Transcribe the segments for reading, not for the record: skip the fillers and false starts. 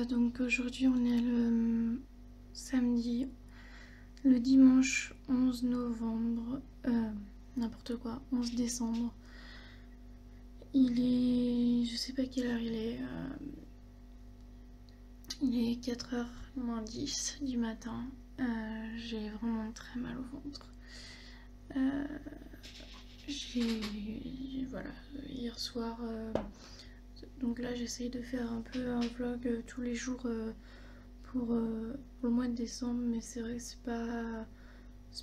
Donc aujourd'hui on est le samedi, le dimanche 11 novembre, n'importe quoi, 11 décembre. Il est, je sais pas quelle heure il est 4h moins 10 du matin. J'ai vraiment très mal au ventre. Voilà, hier soir, donc là j'essaye de faire un peu un vlog tous les jours pour le mois de décembre, mais c'est vrai que c'est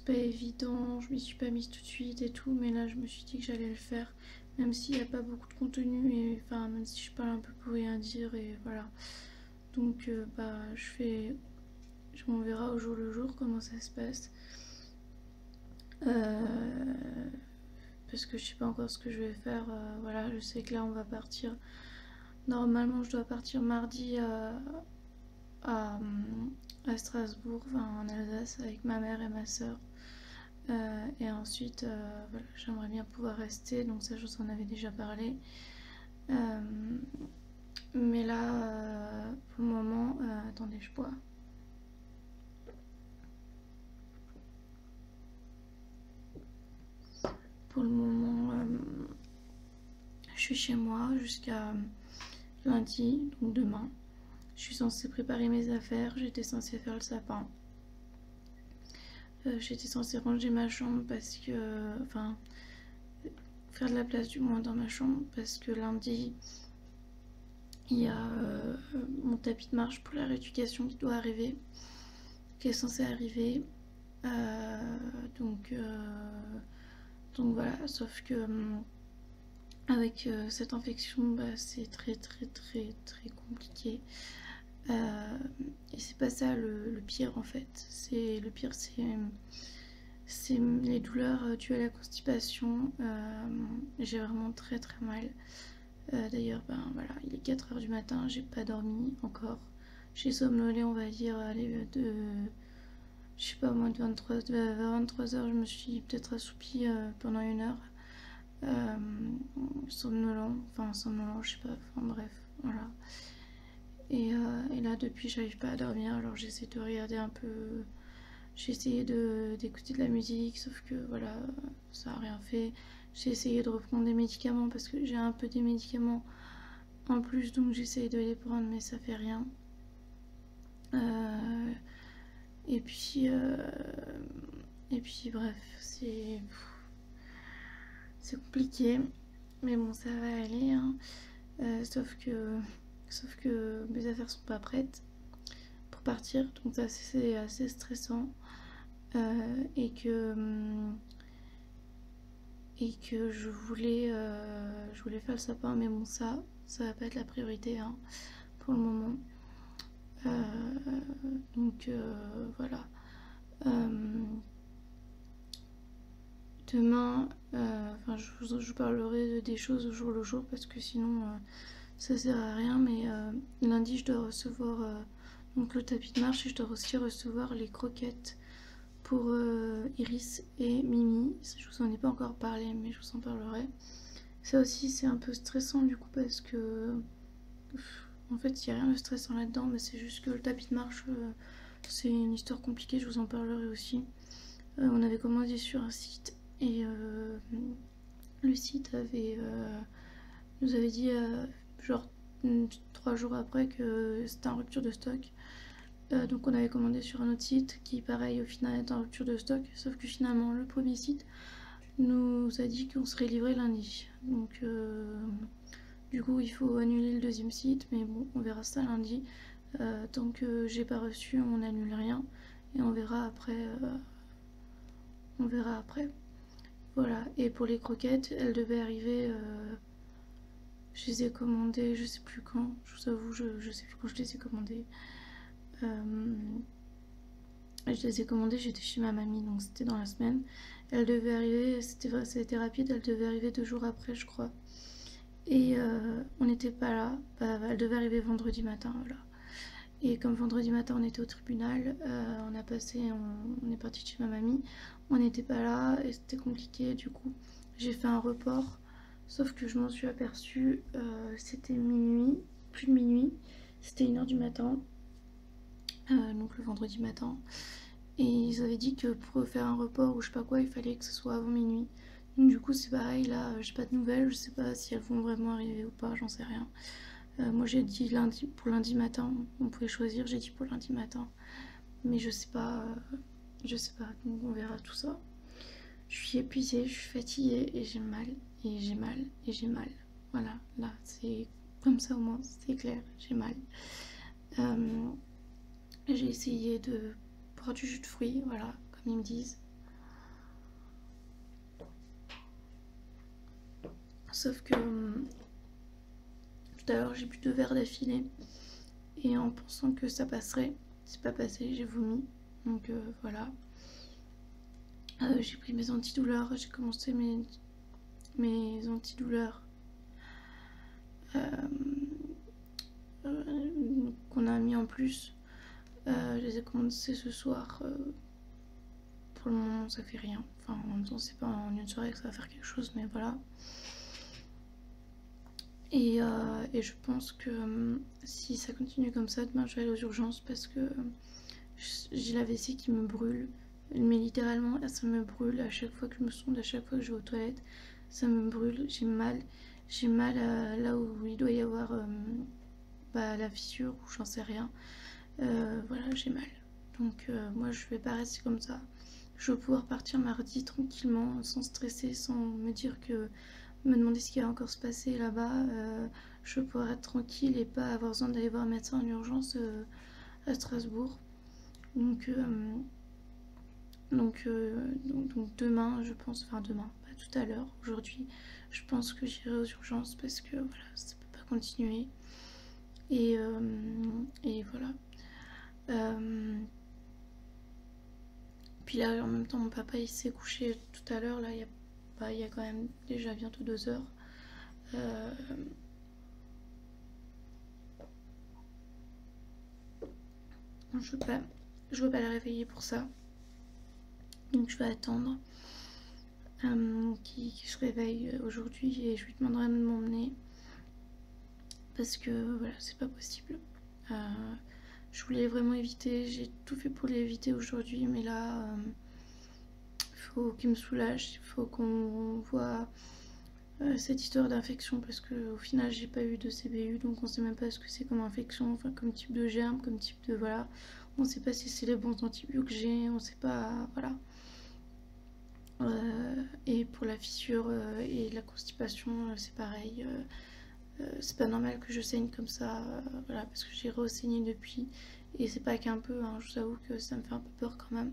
pas évident, je m'y suis pas mise tout de suite et tout, mais là je me suis dit que j'allais le faire, même s'il n'y a pas beaucoup de contenu, et enfin même si je parle un peu pour rien dire, et voilà. Donc on verra au jour le jour comment ça se passe. Parce que je sais pas encore ce que je vais faire. Voilà, je sais que là on va partir. Normalement je dois partir mardi à Strasbourg, enfin en Alsace, avec ma mère et ma soeur. Et ensuite, voilà, j'aimerais bien pouvoir rester, donc ça je vous en avais déjà parlé. Mais là, pour le moment, attendez, je bois. Pour le moment, je suis chez moi jusqu'à lundi, donc demain. Je suis censée préparer mes affaires, j'étais censée faire le sapin. J'étais censée ranger ma chambre parce que... Enfin, faire de la place du moins dans ma chambre parce que lundi, il y a mon tapis de marche pour la rééducation qui doit arriver, qui est censé arriver. Donc voilà, sauf que avec cette infection, c'est très compliqué. Et c'est pas ça le pire en fait. Le pire, c'est les douleurs dues à la constipation. J'ai vraiment très mal. D'ailleurs, voilà, il est 4h du matin, j'ai pas dormi encore. J'ai somnolé, on va dire, je sais pas, moins de 23h, vers 23h, je me suis peut-être assoupie pendant 1 heure. Somnolent, je sais pas, enfin bref, voilà. Et là, depuis, j'arrive pas à dormir, alors j'essaie de regarder un peu. J'ai essayé d'écouter de la musique, sauf que voilà, ça a rien fait. J'ai essayé de reprendre des médicaments parce que j'ai un peu des médicaments en plus, donc j'essaye de les prendre, mais ça fait rien. Et puis bref, c'est compliqué, mais bon, ça va aller, hein. Sauf que mes affaires sont pas prêtes pour partir, donc ça c'est assez stressant. Et que je voulais faire le sapin, mais bon, ça va pas être la priorité, hein, pour le moment. Donc voilà. Demain, je vous parlerai des choses au jour le jour parce que sinon ça sert à rien. Mais lundi, je dois recevoir donc le tapis de marche et je dois aussi recevoir les croquettes pour Iris et Mimi. Je vous en ai pas encore parlé, mais je vous en parlerai. Ça aussi, c'est un peu stressant du coup parce que en fait, il n'y a rien de stressant là-dedans, mais c'est juste que le tapis de marche, c'est une histoire compliquée, je vous en parlerai aussi. On avait commandé sur un site et le site nous avait dit genre 3 jours après que c'était en rupture de stock. Donc on avait commandé sur un autre site qui pareil au final est en rupture de stock, sauf que finalement le premier site nous a dit qu'on serait livré lundi. Donc du coup il faut annuler le deuxième site, mais bon, on verra ça lundi. Tant que j'ai pas reçu, on n'annule rien et on verra après. Voilà, et pour les croquettes, elles devaient arriver, je les ai commandées, je sais plus quand, je vous avoue, je sais plus quand je les ai commandées. Je les ai commandées, j'étais chez ma mamie, donc c'était dans la semaine. Elles devaient arriver, ça a été rapide, elles devaient arriver 2 jours après, je crois. Et on n'était pas là, elles devaient arriver vendredi matin, voilà. Et comme vendredi matin on était au tribunal, on est parti chez ma mamie, on n'était pas là et c'était compliqué, du coup j'ai fait un report, sauf que je m'en suis aperçue, c'était minuit, plus de minuit, C'était 1h du matin, donc le vendredi matin. Et ils avaient dit que pour faire un report ou je sais pas quoi, il fallait que ce soit avant minuit. Donc du coup c'est pareil, là j'ai pas de nouvelles, je sais pas si elles vont vraiment arriver ou pas, j'en sais rien. Moi j'ai dit lundi, pour lundi matin, on pouvait choisir, j'ai dit pour lundi matin. Mais je sais pas, donc on verra tout ça. Je suis épuisée, je suis fatiguée et j'ai mal, et j'ai mal, et j'ai mal. Voilà, là c'est comme ça au moins, c'est clair, j'ai mal. J'ai essayé de boire du jus de fruits, voilà, comme ils me disent. Sauf que tout à l'heure j'ai bu 2 verres d'affilée et en pensant que ça passerait, c'est pas passé, j'ai vomi. Donc voilà. J'ai pris mes antidouleurs, j'ai commencé mes antidouleurs qu'on a mis en plus. Je les ai commencé ce soir. Pour le moment ça fait rien. Enfin en même temps c'est pas en une soirée que ça va faire quelque chose, mais voilà. Et je pense que si ça continue comme ça, demain je vais aller aux urgences parce que j'ai la vessie qui me brûle. Mais littéralement, là, ça me brûle à chaque fois que je me sonde, à chaque fois que je vais aux toilettes. Ça me brûle, j'ai mal. J'ai mal là où il doit y avoir la fissure ou j'en sais rien. Voilà, j'ai mal. Donc moi, je vais pas rester comme ça. Je vais pouvoir partir mardi tranquillement, sans stresser, sans me dire que me demander ce qui va encore se passer là-bas. Je vais pouvoir être tranquille et pas avoir besoin d'aller voir un médecin en urgence à Strasbourg. Donc demain, je pense, enfin demain, pas tout à l'heure, aujourd'hui, je pense que j'irai aux urgences parce que voilà, ça peut pas continuer. Et voilà. Puis là, en même temps, mon papa il s'est couché tout à l'heure. Là, il y a quand même déjà bientôt 2 heures. Je veux pas la réveiller pour ça. Donc je vais attendre qu'il se réveille aujourd'hui et je lui demanderai de m'emmener parce que voilà, c'est pas possible. Je voulais vraiment éviter, j'ai tout fait pour l'éviter aujourd'hui, mais là, il faut qu'il me soulage, il faut qu'on voit cette histoire d'infection parce qu'au final, j'ai pas eu de CBU, donc on sait même pas ce que c'est comme infection, enfin comme type de germe, comme type de voilà. On sait pas si c'est les bons antibiotiques que j'ai, on sait pas, voilà. Et pour la fissure et la constipation, c'est pareil. C'est pas normal que je saigne comme ça, voilà, parce que j'ai re-saigné depuis. Et c'est pas qu'un peu, hein, je vous avoue que ça me fait un peu peur quand même.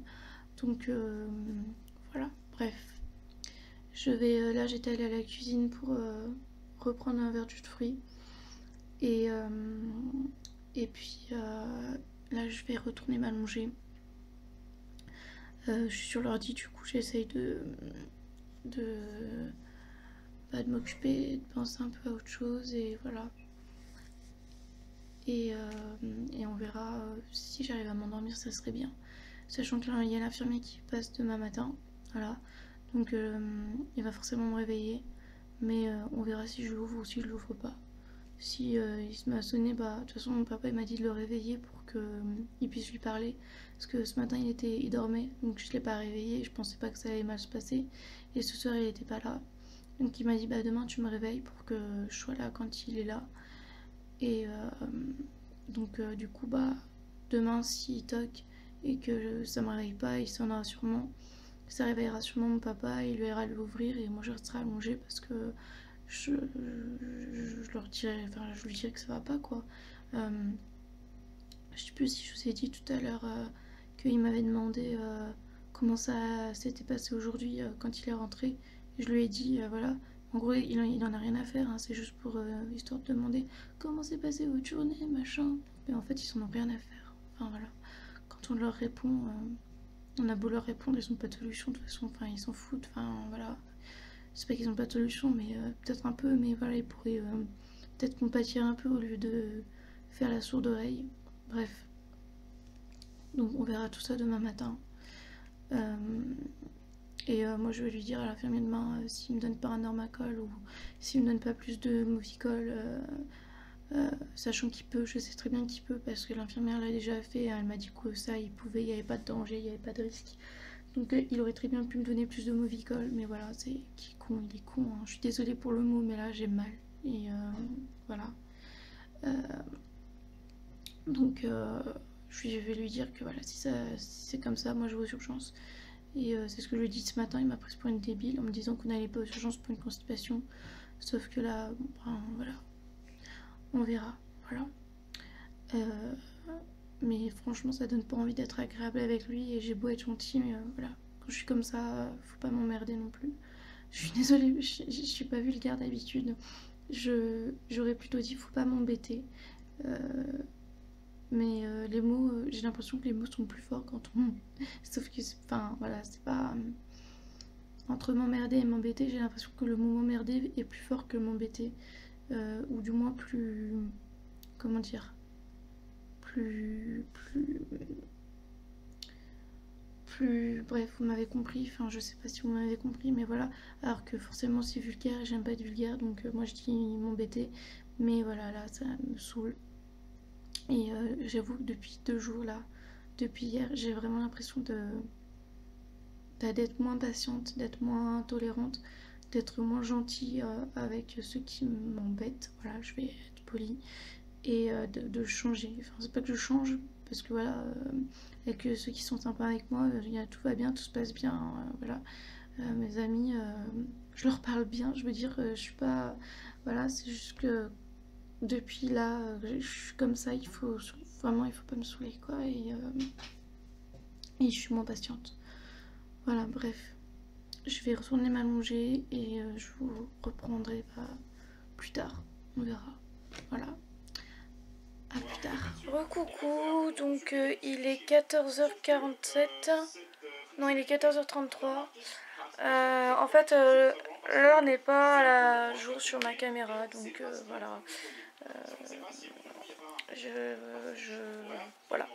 Donc voilà, bref. Là j'étais allée à la cuisine pour reprendre un verre de jus de fruits. Et puis là je vais retourner m'allonger. Je suis sur l'ordi, du coup j'essaye de m'occuper, de penser un peu à autre chose et voilà. Et on verra si j'arrive à m'endormir, ça serait bien. Sachant qu'il y a l'infirmier qui passe demain matin, voilà. Donc il va forcément me réveiller, mais on verra si je l'ouvre ou si je l'ouvre pas. Si il se met à sonner, bah de toute façon mon papa il m'a dit de le réveiller pour qu'il puisse lui parler. Parce que ce matin il dormait, donc je l'ai pas réveillé, je pensais pas que ça allait mal se passer. Et ce soir il était pas là. Donc il m'a dit bah demain tu me réveilles pour que je sois là quand il est là. Et donc du coup bah demain s'il toque et que ça me réveille pas, il sonnera sûrement. Ça réveillera sûrement mon papa, il lui ira l'ouvrir et moi je resterai allongée parce que je lui dirai que ça va pas quoi. Je sais plus si je vous ai dit tout à l'heure qu'il m'avait demandé comment ça s'était passé aujourd'hui quand il est rentré. Et je lui ai dit voilà, en gros il en a rien à faire, hein, c'est juste pour histoire de demander comment s'est passée votre journée, machin. Mais en fait ils en ont rien à faire. Enfin voilà, quand on leur répond, on a beau leur répondre, ils ont pas de solution de toute façon, enfin ils s'en foutent, enfin voilà. C'est pas qu'ils ont pas de solution, mais peut-être un peu, mais voilà, ils pourraient peut-être compatir un peu au lieu de faire la sourde oreille. Bref. Donc on verra tout ça demain matin. Et moi je vais lui dire à l'infirmier demain s'il me donne pas un Normacol ou s'il me donne pas plus de Movicol sachant qu'il peut, je sais très bien qu'il peut parce que l'infirmière l'a déjà fait, elle m'a dit que ça il pouvait, il n'y avait pas de danger, il n'y avait pas de risque. Donc il aurait très bien pu me donner plus de Movicol, mais voilà, c'est il est con, hein. Je suis désolée pour le mot, mais là j'ai mal. Et voilà. Euh, donc je vais lui dire que voilà, si c'est comme ça, moi je vais aux urgences. Et c'est ce que je lui ai dit ce matin, il m'a prise pour une débile en me disant qu'on n'allait pas aux urgences pour une constipation. Sauf que là, bon, ben, voilà, on verra. Voilà. Euh, mais franchement, ça donne pas envie d'être agréable avec lui. Et j'ai beau être gentille, mais voilà. Quand je suis comme ça, faut pas m'emmerder non plus. Je suis désolée, je suis pas vulgaire d'habitude. J'aurais plutôt dit faut pas m'embêter. Euh, mais les mots, j'ai l'impression que les mots sont plus forts quand on. Sauf que, enfin, voilà, c'est pas. Entre m'emmerder et m'embêter, j'ai l'impression que le mot m'emmerder est plus fort que m'embêter. Ou du moins plus. Comment dire, plus bref, vous m'avez compris, enfin je sais pas si vous m'avez compris, mais voilà, alors que forcément c'est vulgaire et j'aime pas être vulgaire, donc moi je dis m'embêter, mais voilà, là ça me saoule. Et j'avoue que depuis 2 jours là, depuis hier, j'ai vraiment l'impression d'être moins patiente, d'être moins tolérante, d'être moins gentille avec ceux qui m'embêtent, voilà, je vais être polie, et de changer. Enfin, c'est pas que je change, parce que voilà, avec ceux qui sont sympas avec moi, tout va bien, tout se passe bien, voilà. Mes amis, je leur parle bien, je veux dire, je suis pas. Voilà, c'est juste que depuis là, je suis comme ça, il faut pas me saouler, quoi, et je suis moins patiente. Voilà, bref. Je vais retourner m'allonger et je vous reprendrai plus tard. On verra. Voilà. À plus tard. Recoucou, donc il est 14h47. Non, il est 14h33. En fait, l'heure n'est pas à jour sur ma caméra, donc voilà. Voilà.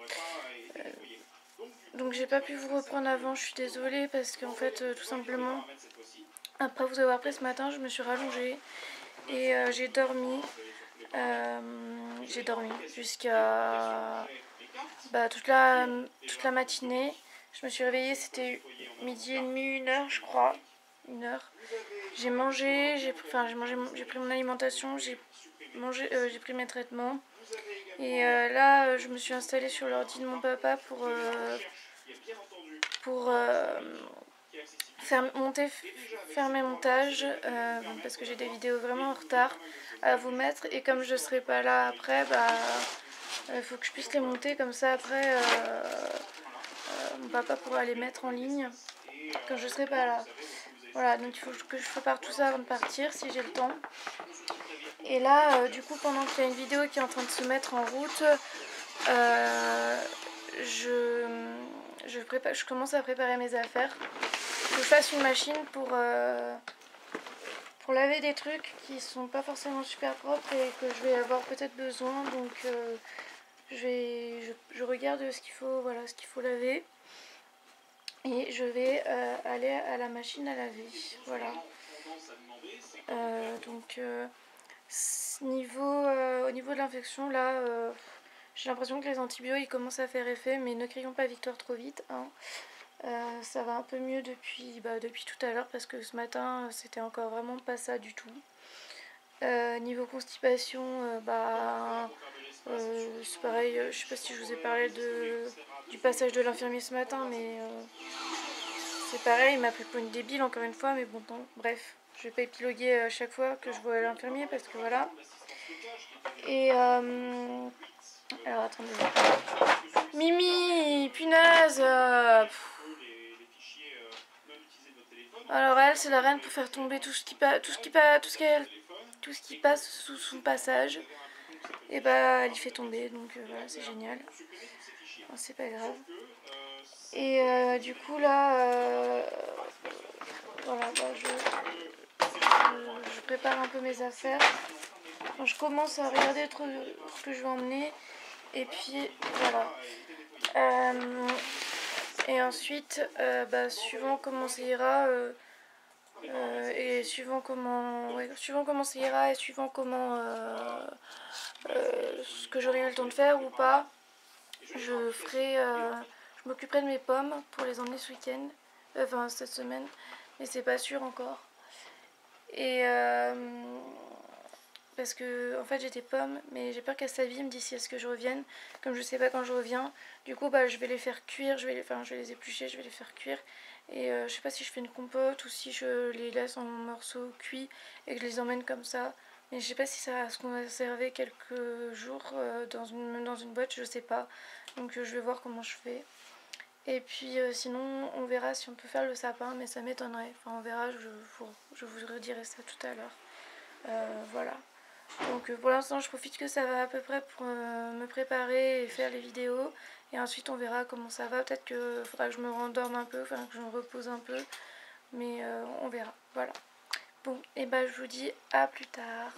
Donc j'ai pas pu vous reprendre avant, je suis désolée parce qu'en fait, tout simplement, après vous avoir pris ce matin, je me suis rallongée et j'ai dormi. J'ai dormi jusqu'à toute la matinée. Je me suis réveillée, c'était 12h30, 1h je crois. 1h. J'ai mangé, j'ai pris mon alimentation, j'ai pris mes traitements. Et là, je me suis installée sur l'ordi de mon papa pour faire mes montages parce que j'ai des vidéos vraiment en retard à vous mettre et comme je serai pas là après, il faut que je puisse les monter comme ça après mon papa pourra les mettre en ligne quand je serai pas là. Voilà, donc il faut que je prépare tout ça avant de partir si j'ai le temps. Et là, du coup, pendant qu'il y a une vidéo qui est en train de se mettre en route, je commence à préparer mes affaires. Que je fasse une machine pour laver des trucs qui sont pas forcément super propres et que je vais avoir peut-être besoin. Donc je regarde ce qu'il faut, voilà, ce qu'il faut laver. Et je vais aller à la machine à laver. Voilà. Donc au niveau de l'infection, là, j'ai l'impression que les antibiotiques commencent à faire effet, mais ne crions pas victoire trop vite, hein. Ça va un peu mieux depuis tout à l'heure parce que ce matin c'était encore vraiment pas ça du tout. Niveau constipation, c'est pareil, je sais pas si je vous ai parlé du passage de l'infirmier ce matin, mais c'est pareil, il m'a pris pour une débile encore une fois, mais bon, bref, je vais pas épiloguer à chaque fois que je vois l'infirmier parce que voilà. Et alors attendez. Mimi, punaise. Alors elle, c'est la reine pour faire tomber tout ce qui passe sous son passage. Et bah, elle y fait tomber, donc voilà, c'est génial. Enfin, c'est pas grave. Et du coup là, voilà, je prépare un peu mes affaires. Enfin, je commence à regarder ce que je vais emmener. Et puis voilà. Et ensuite, suivant comment ça ira, et et suivant suivant comment ça ira et suivant comment ce que j'aurai eu le temps de faire ou pas, je m'occuperai de mes pommes pour les emmener ce week-end, enfin cette semaine, mais c'est pas sûr encore. Et parce que en fait j'ai des pommes, mais j'ai peur qu'elles s'abîment d'ici à ce que je revienne, comme je sais pas quand je reviens. Du coup je vais les faire cuire, je vais les éplucher, je vais les faire cuire. Et je sais pas si je fais une compote ou si je les laisse en morceaux cuits et que je les emmène comme ça. Mais je sais pas si ça va se conserver quelques jours dans une boîte, je sais pas. Donc je vais voir comment je fais. Et puis sinon on verra si on peut faire le sapin, mais ça m'étonnerait. Enfin on verra, je vous redirai ça tout à l'heure. Voilà. Donc pour l'instant je profite que ça va à peu près pour me préparer et faire les vidéos. Et ensuite on verra comment ça va. Peut-être qu'il faudra que je me rendorme un peu, enfin que je me repose un peu. Mais on verra. Voilà. Bon, et bah je vous dis à plus tard.